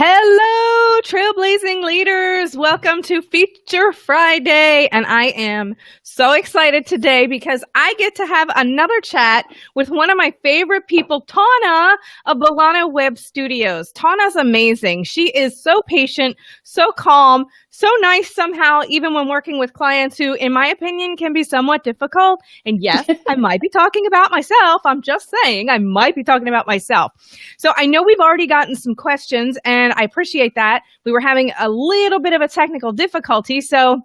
Hello, Trailblazing Leaders. Welcome to Feature Friday. And I am so excited today because I get to have another chat with one of my favorite people, Thauna of Bellano Web Studios. Thauna's amazing. She is so patient, so calm, so nice somehow, even when working with clients who, in my opinion, can be somewhat difficult. And yes, I might be talking about myself. I'm just saying I might be talking about myself. So I know we've already gotten some questions, and I appreciate that. We were having a little bit of a technical difficulty. So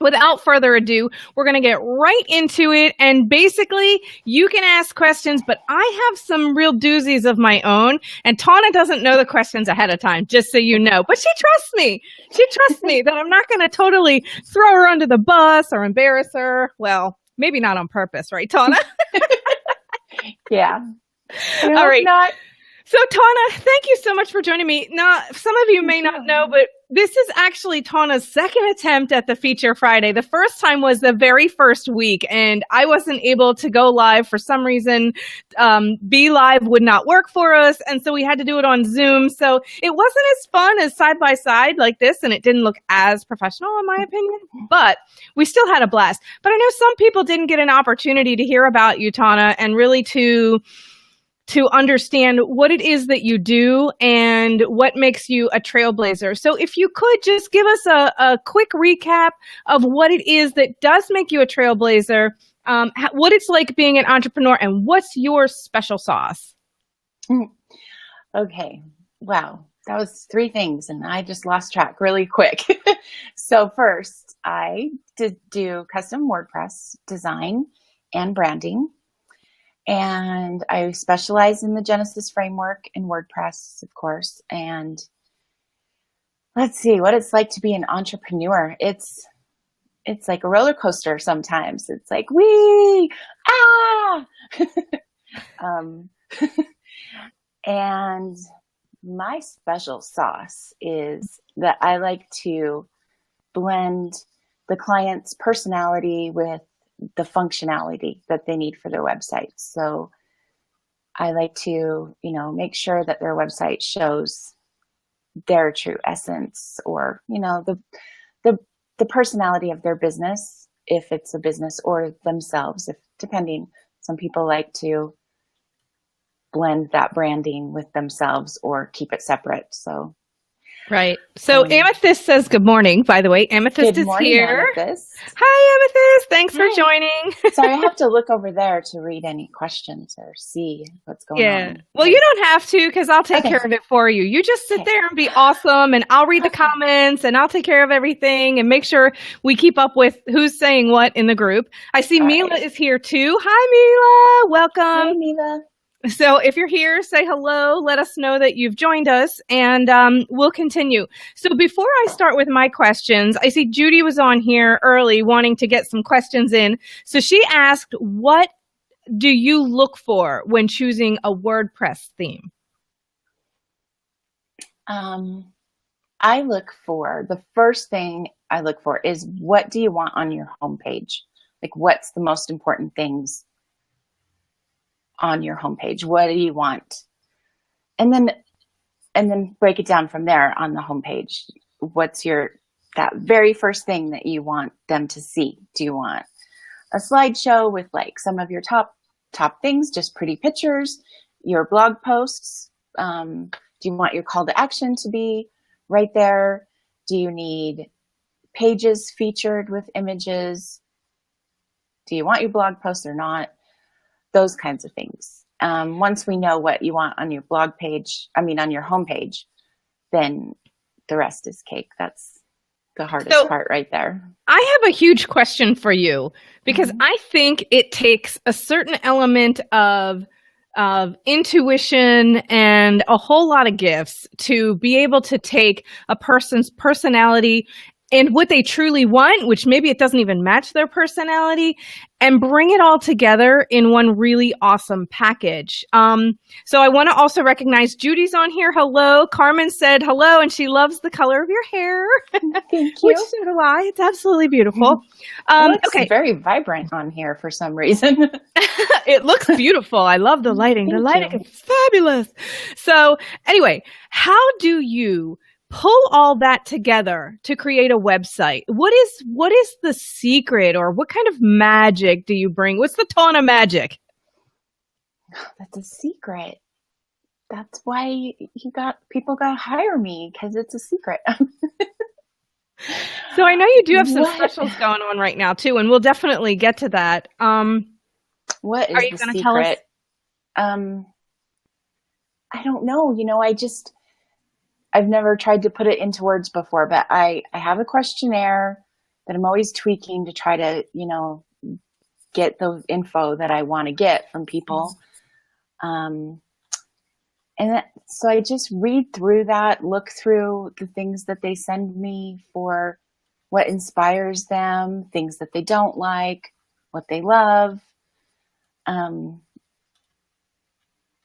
without further ado, we're going to get right into it. And basically, you can ask questions, but I have some real doozies of my own. And Thauna doesn't know the questions ahead of time, just so you know. But she trusts me. She trusts me that I'm not going to totally throw her under the bus or embarrass her. Well, maybe not on purpose, right, Thauna? Yeah. All right. Not. So, Thauna, thank you so much for joining me. Now, some of you may not know, but this is actually Thauna's second attempt at the Feature Friday. The first time was the very first week, and I wasn't able to go live for some reason. Be Live would not work for us, and so we had to do it on Zoom. So it wasn't as fun as side-by-side like this, and it didn't look as professional, in my opinion, but we still had a blast. But I know some people didn't get an opportunity to hear about you, Thauna, and really to understand what it is that you do and what makes you a trailblazer. So if you could just give us a quick recap of what it is that does make you a trailblazer, what it's like being an entrepreneur, and what's your special sauce? Okay. Wow. That was three things, and I just lost track really quick. So first, I did do custom WordPress design and branding. And I specialize in the Genesis framework in WordPress, of course. And let's see what it's like to be an entrepreneur. It's like a roller coaster sometimes. It's like, and my special sauce is that I like to blend the client's personality with the functionality that they need for their website. So I like to, make sure that their website shows their true essence, or, the personality of their business, if it's a business, or themselves, if depending. Some people like to blend that branding with themselves or keep it separate. So right. So Amethyst says good morning, by the way. Amethyst is here. Amethyst. Hi, Amethyst. Thanks for joining. Sorry, I have to look over there to read any questions or see what's going on. Well, you don't have to, because I'll take care of it for you. You just sit there and be awesome, and I'll read the comments, and I'll take care of everything and make sure we keep up with who's saying what in the group. I see Mila is here too. Hi, Mila. Welcome. Hi, Mila. So if you're here, say hello, let us know that you've joined us, and we'll continue. So before I start with my questions, I see Judy was on here early wanting to get some questions in. So she asked, what do you look for when choosing a WordPress theme? The first thing I look for is, what do you want on your homepage? Like, what's the most important things on your homepage? What do you want? And then break it down from there on the homepage. What's that very first thing that you want them to see? Do you want a slideshow with like some of your top things, just pretty pictures, your blog posts? Do you want your call to action to be right there? Do you need pages featured with images? Do you want your blog posts or not? Those kinds of things. Once we know what you want on your on your homepage, then the rest is cake. That's the hardest part right there. I have a huge question for you, because I think it takes a certain element of intuition and a whole lot of gifts to be able to take a person's personality and what they truly want, which maybe it doesn't even match their personality, and bring it all together in one really awesome package. So I want to also recognize Judy's on here. Hello. Carmen said hello, and she loves the color of your hair. Thank you. Which so do I. It's absolutely beautiful. It looks very vibrant on here for some reason. It looks beautiful. I love the lighting. The lighting is fabulous. So anyway, how do you pull all that together to create a website? What is the secret, or what kind of magic do you bring? What's the Thauna magic? That's a secret. That's why people got to hire me, because it's a secret. So I know you do have some specials going on right now too, and we'll definitely get to that. What is the secret? Tell us? I don't know. I've never tried to put it into words before, but I have a questionnaire that I'm always tweaking to try to, get the info that I want to get from people. So I just read through that, look through the things that they send me for what inspires them, things that they don't like, what they love. And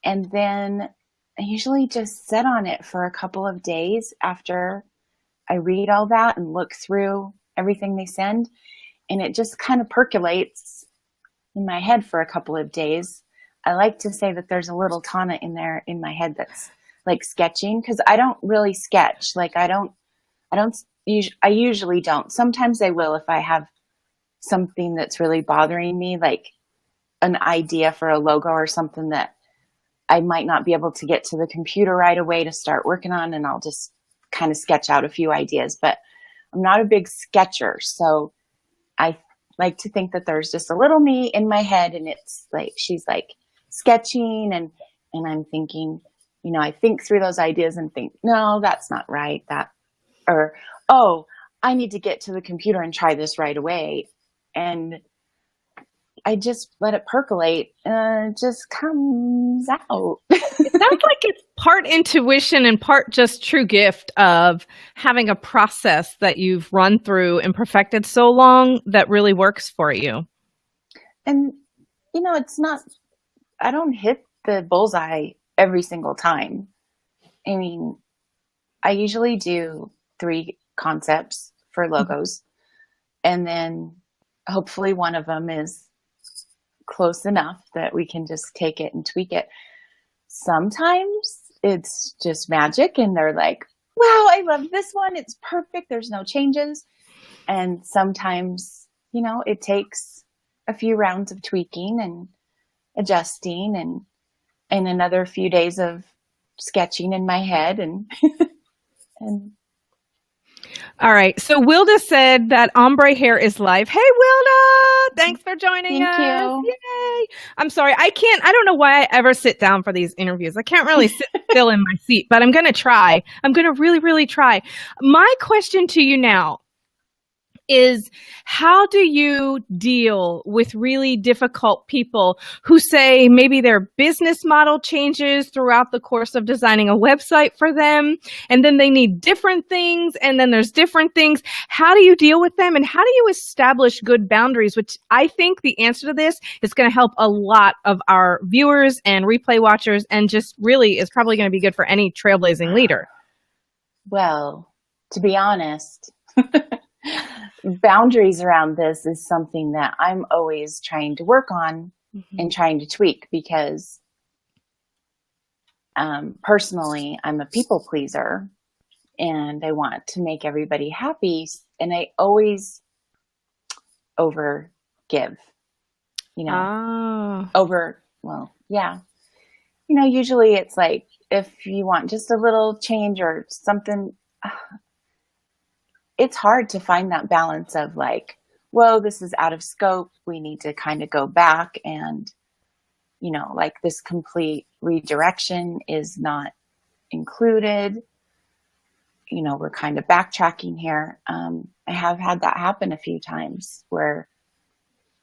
then I usually just sit on it for a couple of days after I read all that and look through everything they send. And it just kind of percolates in my head for a couple of days. I like to say that there's a little Thauna in there in my head that's like sketching, because I don't really sketch. Like I usually don't. Sometimes I will if I have something that's really bothering me, like an idea for a logo or something that I might not be able to get to the computer right away to start working on, and I'll just kind of sketch out a few ideas. But I'm not a big sketcher, so I like to think that there's just a little me in my head, and it's like she's like sketching, and I'm thinking, I think through those ideas and think, no, that's not right. Or, oh, I need to get to the computer and try this right away. And I just let it percolate, and it just comes out. It sounds like it's part intuition and part just true gift of having a process that you've run through and perfected so long that really works for you. And, it's not, I don't hit the bullseye every single time. I mean, I usually do 3 concepts for logos, and then hopefully one of them is close enough that we can just take it and tweak it. Sometimes it's just magic, and they're like, wow, I love this one. It's perfect. There's no changes. And sometimes, it takes a few rounds of tweaking and adjusting and another few days of sketching in my head and All right. So Wilda said that ombre hair is live. Hey, Wilda, thanks for joining us. Thank you. Yay. I'm sorry. I don't know why I ever sit down for these interviews. I can't really sit still in my seat, but I'm going to try. I'm going to really, really try. My question to you now is, how do you deal with really difficult people who say maybe their business model changes throughout the course of designing a website for them, and then they need different things, and then there's different things? How do you deal with them, and how do you establish good boundaries? Which I think the answer to this is going to help a lot of our viewers and replay watchers, and just really is probably going to be good for any trailblazing leader. Well, to be honest, boundaries around this is something that I'm always trying to work on and trying to tweak, because personally, I'm a people pleaser and I want to make everybody happy, and I always over give, usually it's like, if you want just a little change or something, it's hard to find that balance of like, whoa, this is out of scope. We need to kind of go back, and, like this complete redirection is not included. We're kind of backtracking here. I have had that happen a few times where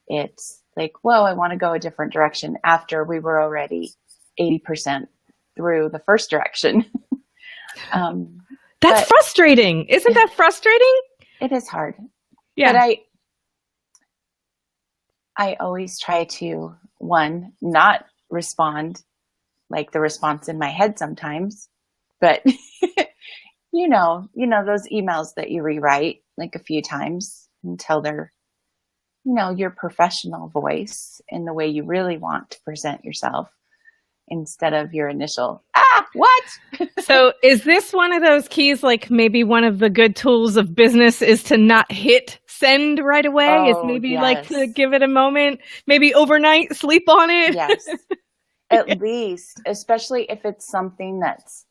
it's like, whoa, I want to go a different direction after we were already 80% through the first direction. That's frustrating. Isn't that frustrating? It is hard. Yeah. But I always try to, one, not respond like the response in my head sometimes, but those emails that you rewrite like a few times until they're, your professional voice in the way you really want to present yourself instead of your initial, what? So is this one of those keys, like maybe one of the good tools of business is to not hit send right away? Is maybe like to give it a moment, maybe overnight, sleep on it? Yes. At least, especially if it's something that's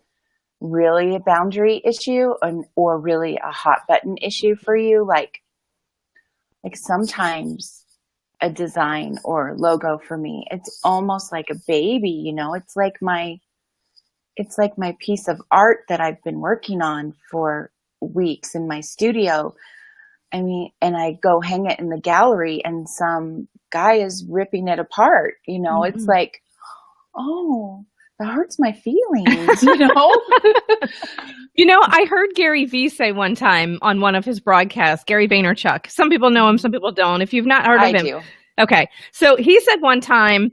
really a boundary issue or really a hot button issue for you. Like sometimes a design or logo for me, it's almost like a baby, it's like my piece of art that I've been working on for weeks in my studio. I mean, and I go hang it in the gallery and some guy is ripping it apart, It's like, oh, that hurts my feelings, I heard Gary Vee say one time on one of his broadcasts, Gary Vaynerchuk. Some people know him, some people don't. If you've not heard of him. I do. Okay. So he said one time,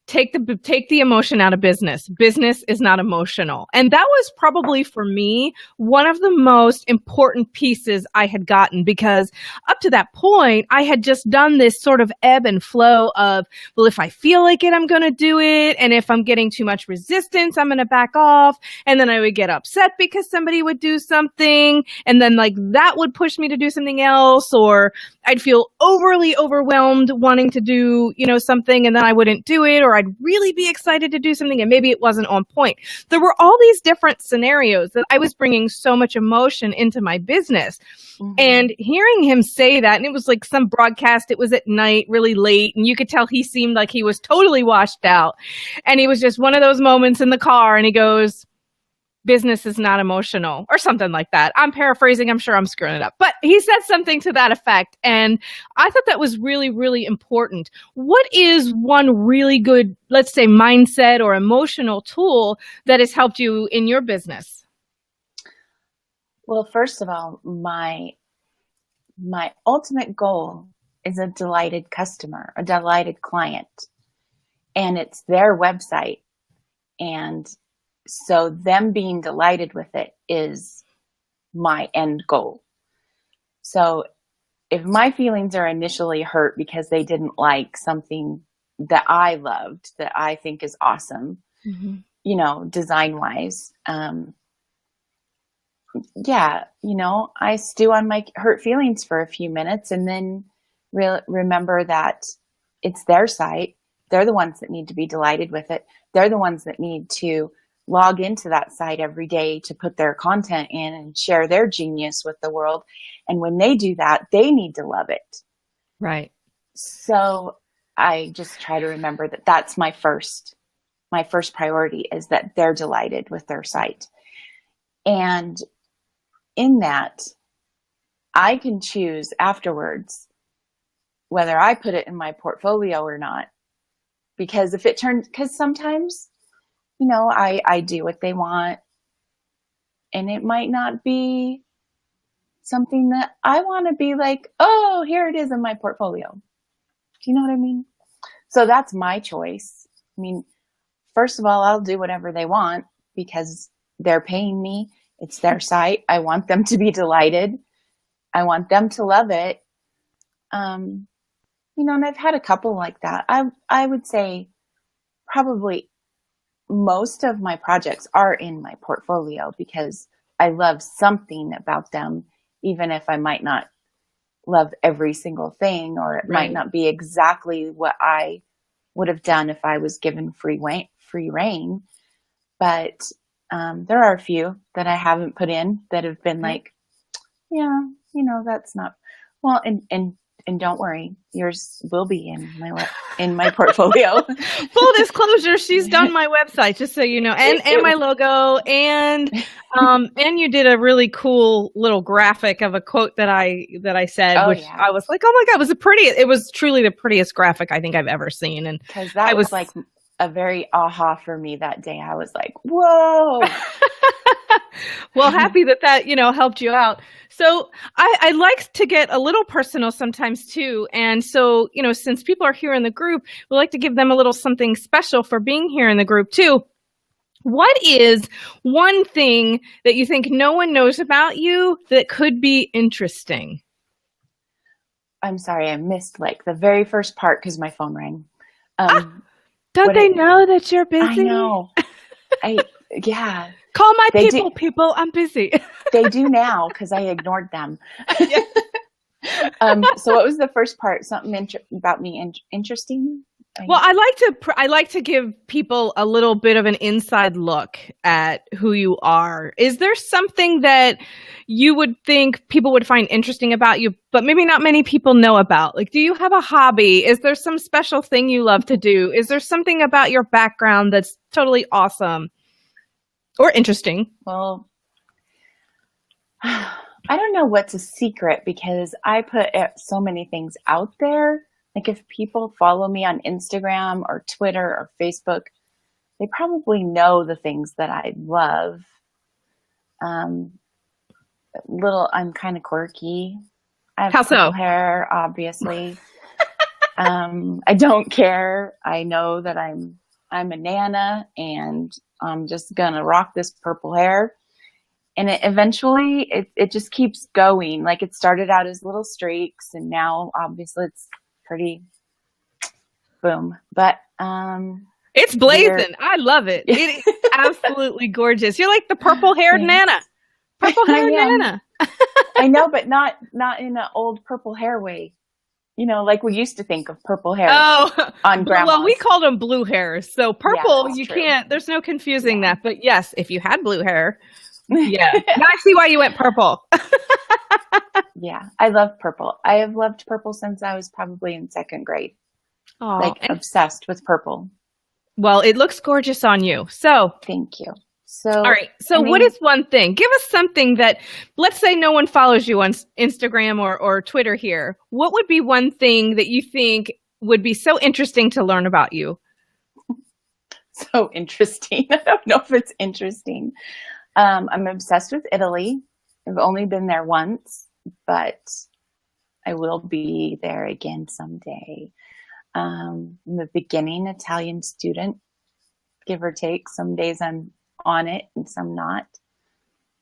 take the emotion out of business. Business is not emotional. And that was probably for me one of the most important pieces I had gotten, because up to that point I had just done this sort of ebb and flow of, well, if I feel like it, I'm going to do it. And if I'm getting too much resistance, I'm going to back off. And then I would get upset because somebody would do something. And then like that would push me to do something else, or I'd feel overly overwhelmed wanting to do, something, and then I wouldn't do it, or I'd really be excited to do something and maybe it wasn't on point. There were all these different scenarios that I was bringing so much emotion into my business. Mm-hmm. And hearing him say that, and it was like some broadcast, it was at night, really late, and you could tell he seemed like he was totally washed out. And he was just one of those moments in the car, and he goes, business is not emotional, or something like that. I'm paraphrasing. I'm sure I'm screwing it up. But he said something to that effect. And I thought that was really, really important. What is one really good, let's say, mindset or emotional tool that has helped you in your business? Well, first of all, my ultimate goal is a delighted customer, a delighted client. And it's their website. And so them being delighted with it is my end goal. So if my feelings are initially hurt because they didn't like something that I loved, that I think is awesome, design wise, I stew on my hurt feelings for a few minutes and then remember that it's their site. They're the ones that need to be delighted with it. They're the ones that need to log into that site every day to put their content in and share their genius with the world. And when they do that, they need to love it. Right. So I just try to remember that that's my first priority, is that they're delighted with their site. And in that, I can choose afterwards whether I put it in my portfolio or not. Because sometimes, I do what they want, and it might not be something that I want to be like, oh, here it is in my portfolio. Do you know what I mean? So that's my choice. I mean, first of all, I'll do whatever they want because they're paying me. It's their site. I want them to be delighted. I want them to love it. And I've had a couple like that. I would say probably most of my projects are in my portfolio because I love something about them, even if I might not love every single thing, or it might not be exactly what I would have done if I was given free reign. But there are a few that I haven't put in that have been like, that's not well. And don't worry, yours will be in my portfolio. Full disclosure, she's done my website, just so you know, and my logo, and you did a really cool little graphic of a quote that I said, I was like, oh my God, it was truly the prettiest graphic I think I've ever seen. And because that was like a very aha for me that day. I was like, whoa. Well, happy that helped you out. So I like to get a little personal sometimes too. And so, since people are here in the group, we like to give them a little something special for being here in the group too. What is one thing that you think no one knows about you that could be interesting? I'm sorry, I missed like the very first part because my phone rang. Don't they know that you're busy? I know. Yeah. Call my people. I'm busy. They do now because I ignored them. Yeah. So what was the first part? Something about me interesting? Well, I like to give people a little bit of an inside look at who you are. Is there something that you would think people would find interesting about you, but maybe not many people know about? Like, do you have a hobby? Is there some special thing you love to do? Is there something about your background that's totally awesome or interesting? Well, I don't know what's a secret because I put so many things out there. Like if people follow me on Instagram or Twitter or Facebook, they probably know the things that I love. I'm kind of quirky. I have purple hair, obviously. I don't care. I know that I'm a Nana and I'm just gonna rock this purple hair. And eventually it just keeps going. Like it started out as little streaks and now obviously it's pretty boom. But it's blazing. I love it. It is absolutely gorgeous. You're like the purple-haired Nana. Purple-haired Nana. I know, but not in an old purple hair way. Like we used to think of purple hair on grandma. Well, we called them blue hairs. So purple, you true. Can't, there's no confusing that. But yes, if you had blue hair, yeah. Now I see why you went purple. Yeah, I love purple. I have loved purple since I was probably in second grade. Obsessed with purple. Well, it looks gorgeous on you. So thank you. So all right. So what is one thing? Give us something that, let's say no one follows you on Instagram or Twitter here. What would be one thing that you think would be so interesting to learn about you? So interesting. I don't know if it's interesting. I'm obsessed with Italy. I've only been there once, but I will be there again someday. I'm a beginning Italian student, give or take. Some days I'm on it and some not.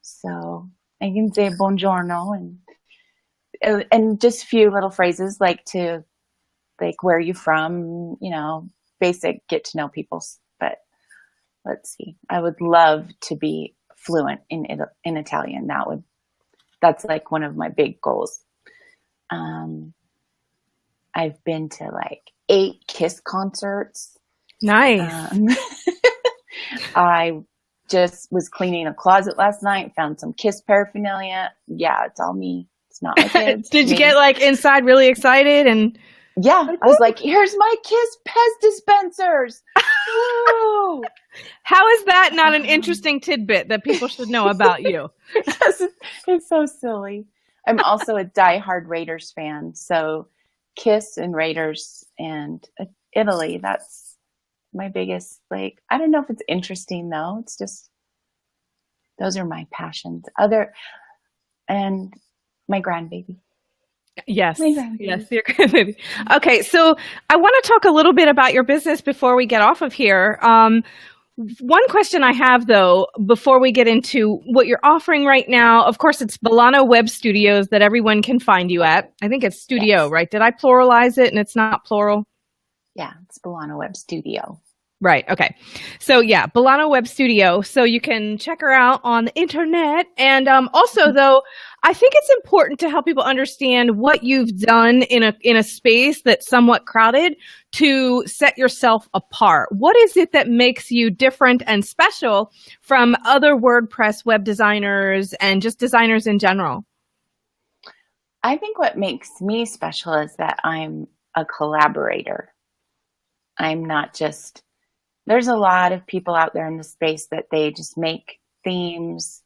So I can say buongiorno and just a few little phrases like where are you from, basic get to know people. But let's see. I would love to be fluent in Italian. That's like one of my big goals. I've been to like 8 Kiss concerts. Nice. I just was cleaning a closet last night, found some Kiss paraphernalia. Yeah, it's all me. It's not my kids. Did you get like inside really excited and? Yeah, I was like, here's my Kiss Pez dispensers. Woo! How is that not an interesting tidbit that people should know about you? Yes, it's so silly. I'm also a diehard Raiders fan. So Kiss and Raiders and Italy, that's my biggest, I don't know if it's interesting though. It's just, those are my passions. And my grandbaby. Yes. Yes, your grandbaby. Okay, so I want to talk a little bit about your business before we get off of here. One question I have, though, before we get into what you're offering right now, of course, it's Bellano Web Studios that everyone can find you at. I think it's studio, right? Did I pluralize it and it's not plural? Yeah, it's Bellano Web Studio. Right. Okay. So yeah, Bellano Web Studio. So you can check her out on the internet. And also, though, I think it's important to help people understand what you've done in a space that's somewhat crowded to set yourself apart. What is it that makes you different and special from other WordPress web designers and just designers in general? I think what makes me special is that I'm a collaborator. I'm not just... There's a lot of people out there in the space that they just make themes.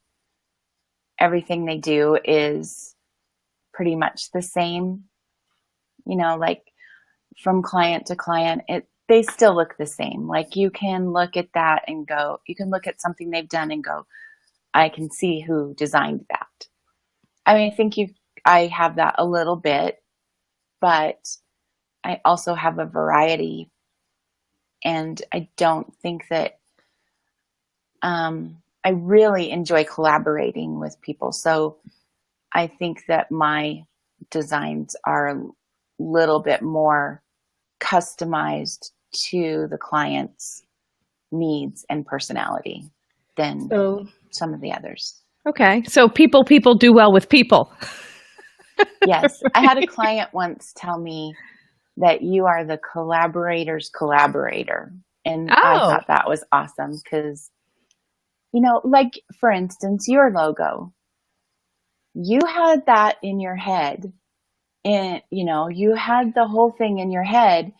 Everything they do is pretty much the same, like from client to client, they still look the same. Like you can look at that and go, you can look at something they've done and go, I can see who designed that. I mean, I have that a little bit, but I also have a variety, and I don't think that, I really enjoy collaborating with people. So I think that my designs are a little bit more customized to the client's needs and personality than some of the others. Okay. So people do well with people. Yes. I had a client once tell me that you are the collaborator's collaborator. And I thought that was awesome because, like, for instance, your logo, you had that in your head, and, you had the whole thing in your head,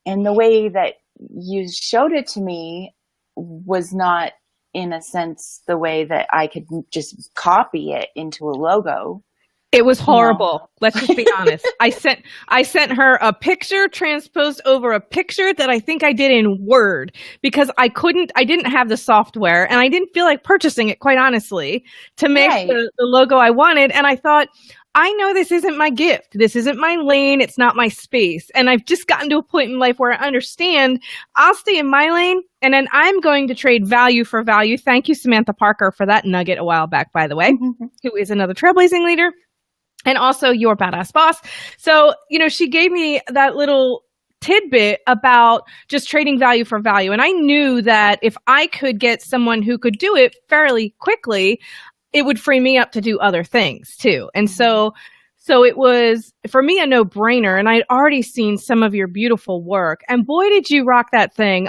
and the way that you showed it to me was not, in a sense, the way that I could just copy it into a logo. It was horrible. Let's just be honest. I sent her a picture transposed over a picture that I think I did in Word because I didn't have the software, and I didn't feel like purchasing it, quite honestly, to make the logo I wanted. And I thought, I know this isn't my gift. This isn't my lane. It's not my space. And I've just gotten to a point in life where I understand I'll stay in my lane, and then I'm going to trade value for value. Thank you, Samantha Parker, for that nugget a while back, by the way, who is another trailblazing leader. And also your badass boss. So, she gave me that little tidbit about just trading value for value. And I knew that if I could get someone who could do it fairly quickly, it would free me up to do other things too. And so it was, for me, a no-brainer. And I'd already seen some of your beautiful work. And boy, did you rock that thing.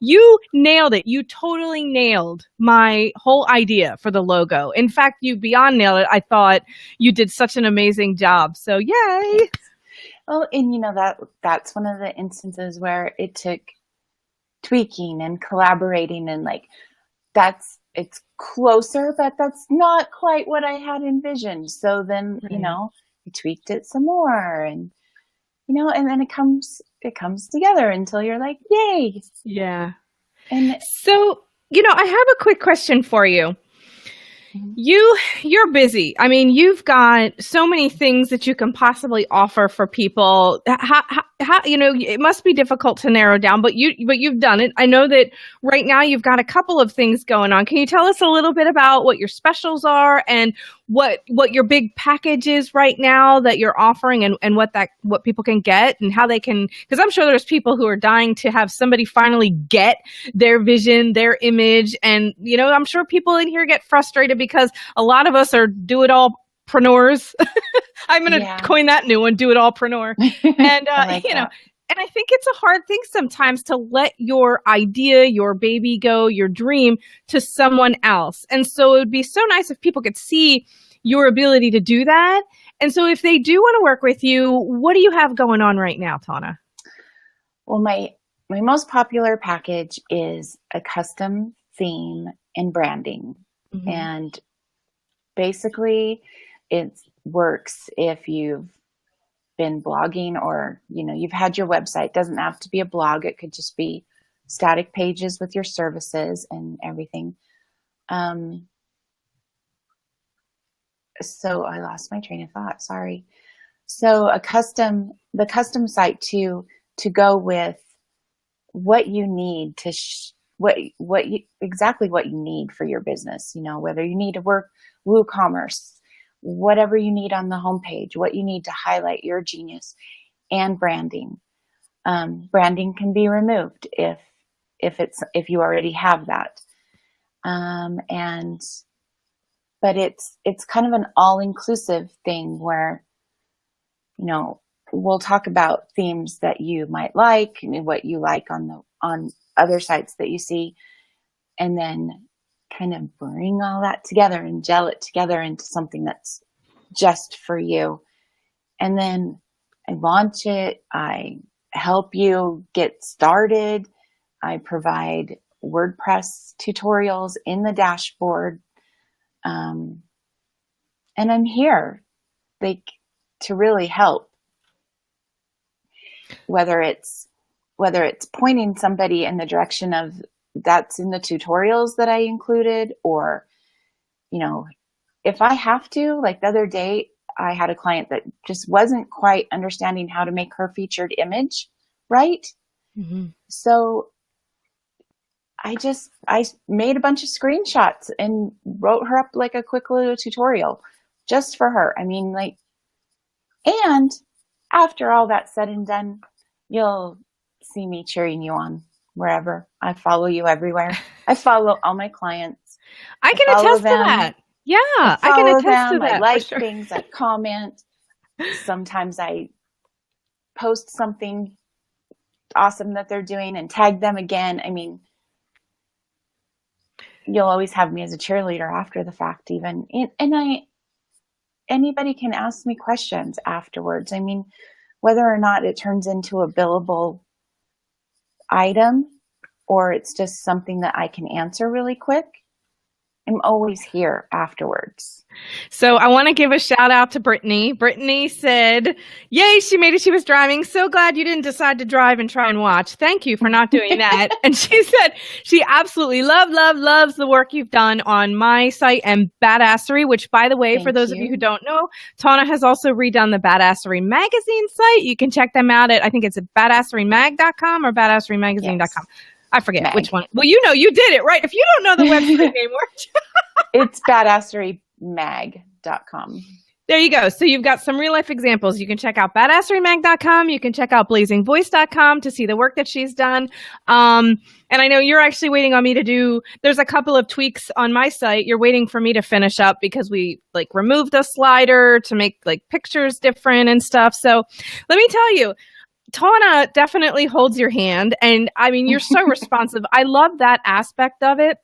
You nailed it. You totally nailed my whole idea for the logo. In fact, you beyond nailed it. I thought you did such an amazing job. So yay. Oh, and that's one of the instances where it took tweaking and collaborating, and it's closer, but that's not quite what I had envisioned. So then, we tweaked it some more, and, and then it comes together until you're like, yay. Yeah. And so, I have a quick question for you. You're busy. I mean, you've got so many things that you can possibly offer for people. How it must be difficult to narrow down, but you've done it. I know that right now you've got a couple of things going on. Can you tell us a little bit about what your specials are and what your big package is right now that you're offering, and what people can get and how they can, because I'm sure there's people who are dying to have somebody finally get their vision, their image. And, I'm sure people in here get frustrated because a lot of us are do-it-all-preneurs. I'm going to coin that new one, do-it-all-preneur. And, and I think it's a hard thing sometimes to let your idea, your baby go, your dream to someone else. And so it would be so nice if people could see your ability to do that. And so if they do want to work with you, what do you have going on right now, Thauna? Well, my most popular package is a custom theme and branding. Mm-hmm. And basically it works if you've been blogging, or you've had your website. It doesn't have to be a blog. It could just be static pages with your services and everything. So I lost my train of thought. Sorry. So the custom site to go with what you need to exactly what you need for your business. Whether you need to work WooCommerce, whatever you need on the homepage, what you need to highlight your genius, and branding. Branding can be removed if you already have that. But it's kind of an all-inclusive thing where, we'll talk about themes that you might like and what you like on other sites that you see, and then kind of bring all that together and gel it together into something that's just for you. And then I launch it. I help you get started. I provide WordPress tutorials in the dashboard. And I'm here to really help, whether it's pointing somebody in the direction of that's in the tutorials that I included, or, if I have to, like the other day, I had a client that just wasn't quite understanding how to make her featured image right. Mm-hmm. So I made a bunch of screenshots and wrote her up like a quick little tutorial just for her. I mean, like, and after all that's said and done, you'll see me cheering you on wherever. I follow you everywhere. I follow all my clients. I can attest to that. Yeah, I can attest to that. I like things, I comment. Sometimes I post something awesome that they're doing and tag them again. I mean, you'll always have me as a cheerleader after the fact even. And anybody can ask me questions afterwards. I mean, whether or not it turns into a billable item or it's just something that I can answer really quick, I'm always here afterwards. So I want to give a shout out to Brittany. Brittany said, yay, she made it. She was driving. So glad you didn't decide to drive and try and watch. Thank you for not doing that. And she said she absolutely loves the work you've done on my site and Badassery, which, by the way, for those of you who don't know, Thauna has also redone the Badassery magazine site. You can check them out at, I think it's at badasserymag.com or badasserymagazine.com. Yes. I forget Mag. Which one. Well, you did it, right? If you don't know the website name, it's badasserymag.com. There you go. So you've got some real life examples. You can check out badasserymag.com. You can check out blazingvoice.com to see the work that she's done. And I know you're actually waiting on me to do, there's a couple of tweaks on my site. You're waiting for me to finish up because we removed the slider to make pictures different and stuff. So let me tell you, Thauna definitely holds your hand. And I mean, you're so responsive. I love that aspect of it.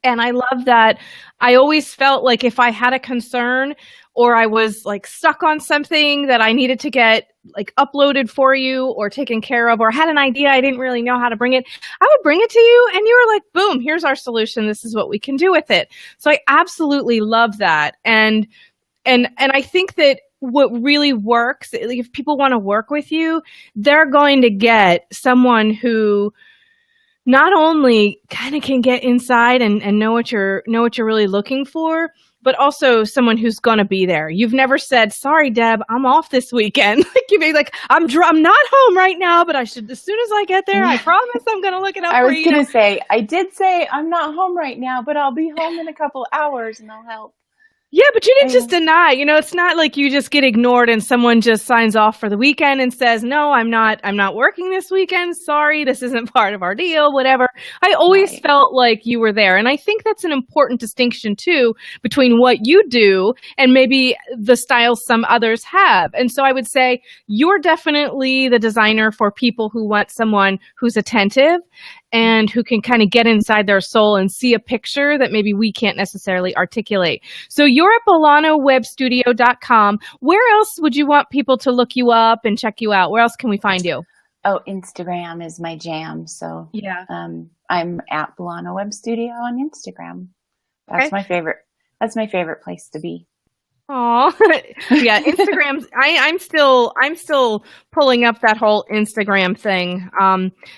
And I love that I always felt like if I had a concern or I was stuck on something that I needed to get uploaded for you or taken care of, or had an idea I didn't really know how to bring it, I would bring it to you and you were like, boom, here's our solution. This is what we can do with it. So I absolutely love that. And I think that what really works, if people want to work with you, they're going to get someone who not only kind of can get inside and know what you're really looking for, but also someone who's going to be there. You've never said, sorry, Deb, I'm off this weekend. You'd be like, I'm not home right now, but I should, as soon as I get there, I promise I'm going to look it up for you. I was going to say, I did say I'm not home right now, but I'll be home in a couple hours and I'll help. Yeah, but you didn't just deny. It's not like you just get ignored and someone just signs off for the weekend and says, "No, I'm not working this weekend. Sorry, this isn't part of our deal, whatever." I always felt like you were there. And I think that's an important distinction too between what you do and maybe the styles some others have. And so I would say you're definitely the designer for people who want someone who's attentive and who can kind of get inside their soul and see a picture that maybe we can't necessarily articulate. So you're at BellanoWebStudio.com. Where else would you want people to look you up and check you out? Where else can we find you? Oh, Instagram is my jam. So yeah, I'm at Bellano Web Studio on Instagram. That's my favorite. That's my favorite place to be. Oh, yeah, Instagram. I'm still pulling up that whole Instagram thing.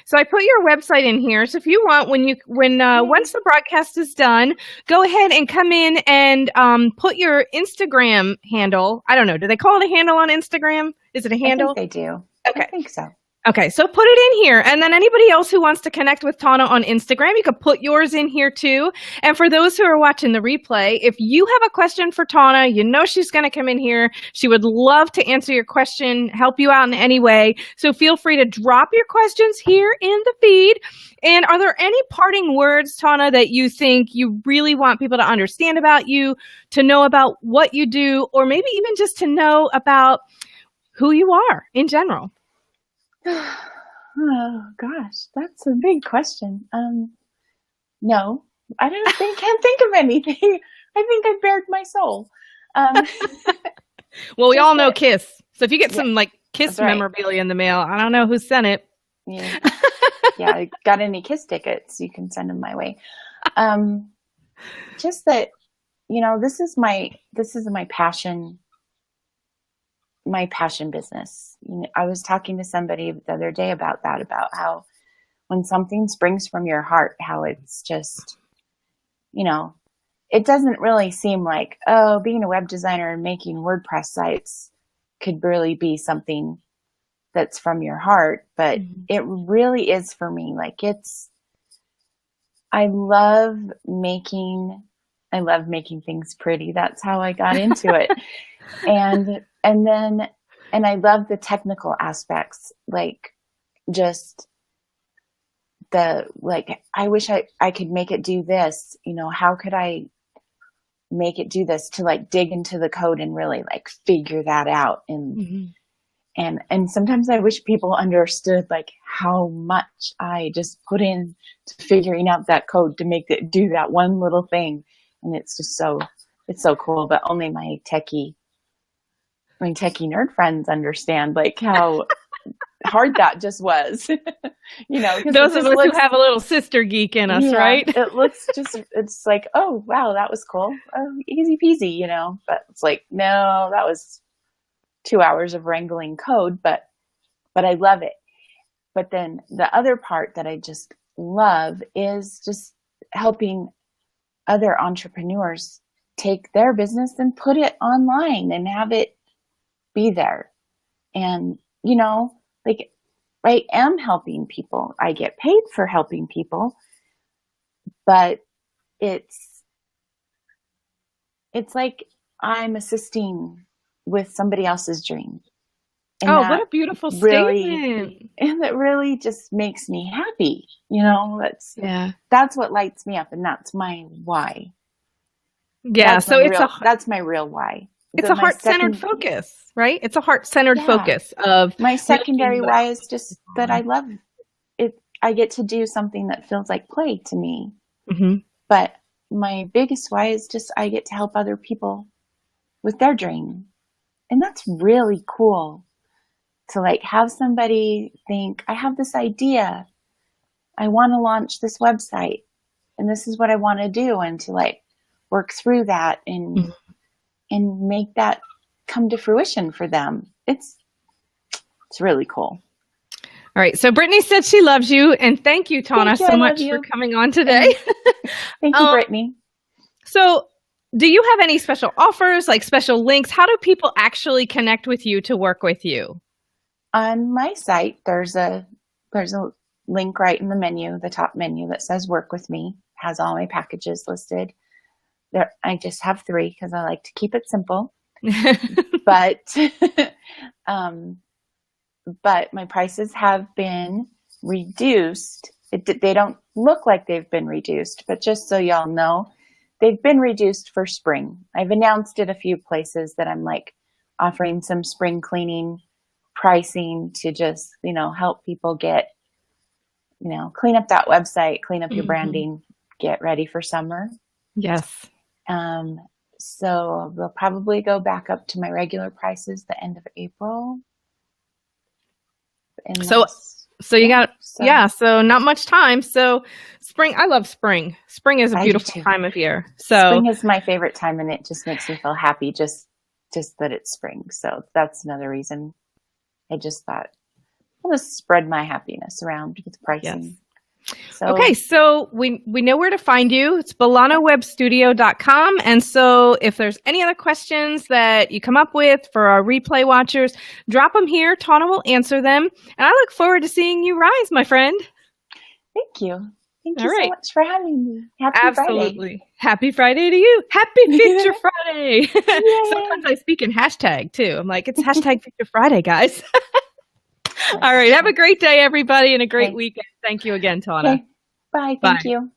So I put your website in here. So if you want, once the broadcast is done, go ahead and come in and put your Instagram handle. I don't know. Do they call it a handle on Instagram? Is it a handle? I think they do. Okay. I think so. Okay, so put it in here. And then anybody else who wants to connect with Thauna on Instagram, you could put yours in here too. And for those who are watching the replay, if you have a question for Thauna, she's going to come in here. She would love to answer your question, help you out in any way. So feel free to drop your questions here in the feed. And are there any parting words, Thauna, that you think you really want people to understand about you, to know about what you do, or maybe even just to know about who you are in general? Oh gosh, that's a big question. No, I can't think of anything. I think I bared my soul. Well, we all know Kiss. So if you get some Kiss memorabilia in the mail, I don't know who sent it. Yeah, yeah. Got any Kiss tickets? You can send them my way. Just that, this is my passion. My passion business. I was talking to somebody the other day about how when something springs from your heart, how it's just, it doesn't really seem like, oh, being a web designer and making WordPress sites could really be something that's from your heart, but it really is for me. Like I love making things pretty. That's how I got into it. And I love the technical aspects, like just I wish I could make it do this, how could I make it do this, to like dig into the code and really like figure that out. And sometimes I wish people understood like how much I just put in to figuring out that code to make it do that one little thing. And it's just it's so cool, but only my techie nerd friends understand like how hard that just was. Those of us who have a little sister geek in us, right? It's like, oh wow, that was cool. Easy peasy, but it's like, no, that was 2 hours of wrangling code, but I love it. But then the other part that I just love is just helping other entrepreneurs take their business and put it online and have it be there. And, like I am helping people. I get paid for helping people, but it's like I'm assisting with somebody else's dream. And what a beautiful statement. And that really just makes me happy. That's what lights me up, and that's my why. Yeah. That's my real why. It's a heart-centered focus, right? It's a heart-centered focus of my secondary why is just that I love it. I get to do something that feels like play to me. But my biggest why is just I get to help other people with their dream. And that's really cool to like have somebody think, I have this idea. I want to launch this website and this is what I want to do. And to like work through that and make that come to fruition for them. It's really cool. All right. So Brittany said she loves you, and thank you, Thauna, so much for coming on today. Thank you, Brittany. So do you have any special offers, like special links? How do people actually connect with you to work with you? On my site, there's a link right in the menu, the top menu, that says work with me. Has all my packages listed. There, I just have 3 because I like to keep it simple. But my prices have been reduced. They don't look like they've been reduced, but just so y'all know, they've been reduced for spring. I've announced it a few places that I'm like offering some spring cleaning pricing to just, help people get, clean up that website, clean up your branding, get ready for summer. Yes. So we'll probably go back up to my regular prices the end of April. So not much time. So spring, I love spring. Spring is a beautiful time of year. So spring is my favorite time, and it just makes me feel happy just that it's spring. So that's another reason I just thought I'll just spread my happiness around with pricing. Yes. So we know where to find you. It's bellanowebstudio.com. And so if there's any other questions that you come up with for our replay watchers, drop them here. Thauna will answer them. And I look forward to seeing you rise, my friend. Thank you. Thank you so much for having me. Happy Absolutely. Friday. Happy Friday to you. Happy Feature Friday. Sometimes I speak in hashtag too. I'm like, it's hashtag Feature Friday, guys. All right. Have a great day, everybody, and a great weekend. Thank you again, Thauna. Okay. Bye. Thank you.